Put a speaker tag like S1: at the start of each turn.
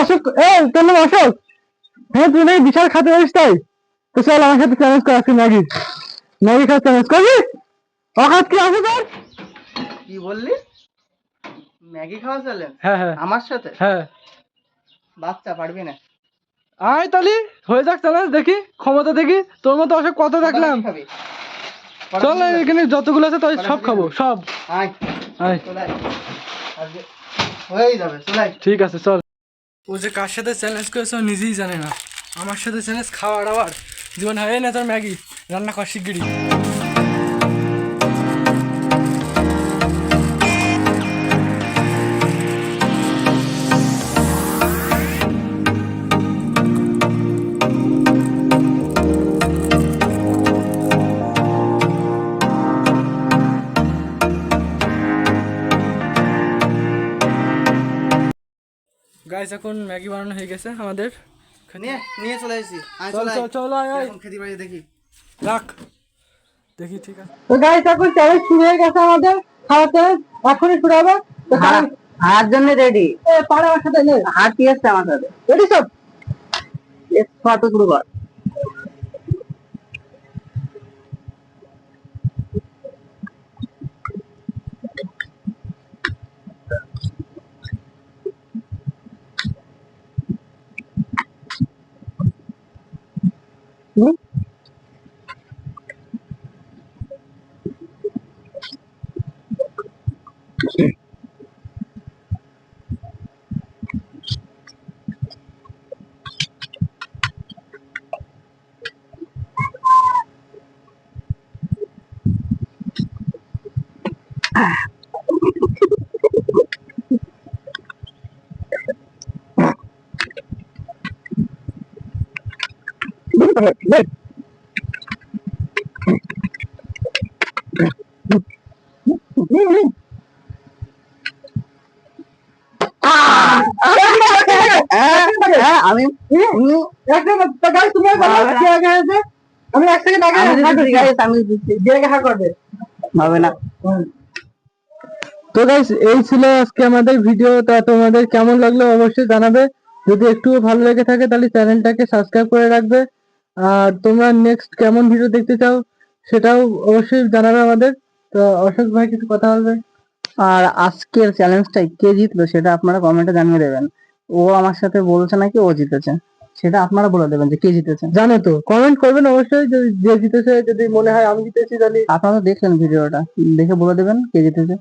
S1: অশোক, তোর নাম অশোক? হ্যাঁ, তুই নাকি বিশাল খাতে পারিস, তাই তো চল আমার সাথে চ্যালেঞ্জ কর আজকে। ম্যাগি ম্যাগি খাওয়ার চ্যালেঞ্জ করবি? অকাত কি আছে তোর?
S2: কি বললি? ম্যাগি খাওয়া চ্যালেঞ্জ?
S1: হ্যাঁ হ্যাঁ
S2: আমার সাথে?
S1: হ্যাঁ।
S2: বাচ্চা পারবি না।
S1: আয় তালি হয়ে যাক চ্যালেঞ্জ, দেখি ক্ষমতা দেখি। তোর মতো অশোক কত দেখলাম।
S2: খাবি?
S1: চল এখানে যতগুলো আছে তাই সব খাবো, সব।
S2: আয়
S1: আয়,
S2: চলে আয়। আজকে হয়েই যাবে, চলে আয়।
S1: ঠিক আছে চল। ও যে কার সাথে চ্যালেঞ্জ করেছে ও নিজেই জানে না। আমার সাথে চ্যালেঞ্জ খাওয়ার আবার জীবন হয় না। তোর ম্যাগি রান্না কর শিগগিরই। গাইস এখন ম্যাগি বানানো হয়ে গেছে আমাদের।
S2: নিয়ে চলে এসেছি। আয়
S1: চল
S2: চলে আয়।
S1: চল চল, আয় আয়।
S2: এখন খেতে পারি দেখি।
S1: রাখ দেখি, ঠিক আছে। তো গাইস এখন চ্যালেঞ্জ শুরু হয়ে গেছে আমাদের খাওয়ার চ্যালেঞ্জ। এখনই শুরু হবে।
S2: হার জন্য রেডি?
S1: পারে আমার সাথে নে।
S2: হার ঠিক আছে আমার সাথে।
S1: রেডি সব?
S2: কত শুরু কর। আমি
S1: আমি 1 সেকেন্ড আগে
S2: আমি দিচ্ছি।
S1: করবে
S2: হবে না।
S1: তো গাইস এই ছিল আজকে আমাদের ভিডিও। তা তোমাদের কেমন লাগলো অবশ্যই জানাবে। যদি একটু ভালো লেগে থাকে তাহলে চ্যানেলটাকে সাবস্ক্রাইব করে রাখবে। আর তোমরা নেক্সট কেমন ভিডিও দেখতে চাও সেটাও অবশ্যই জানাবে আমাদের। তো অশোক ভাই কিছু কথা বলবে?
S2: আর আজকের চ্যালেঞ্জটাই কে জিতলো সেটা আপনারা কমেন্টে জানিয়ে দেবেন। ও আমার সাথে বলছে নাকি ও জিতেছে, সেটা আপনারা বলে দেবেন যে কে জিতেছে।
S1: জানো তো, কমেন্ট করবেন অবশ্যই। যে জিতেছে যদি মনে হয় আমি জিতেছি তাহলে।
S2: আপনারা তো দেখলেন ভিডিওটা, দেখে বলে দেবেন কে জিতেছে।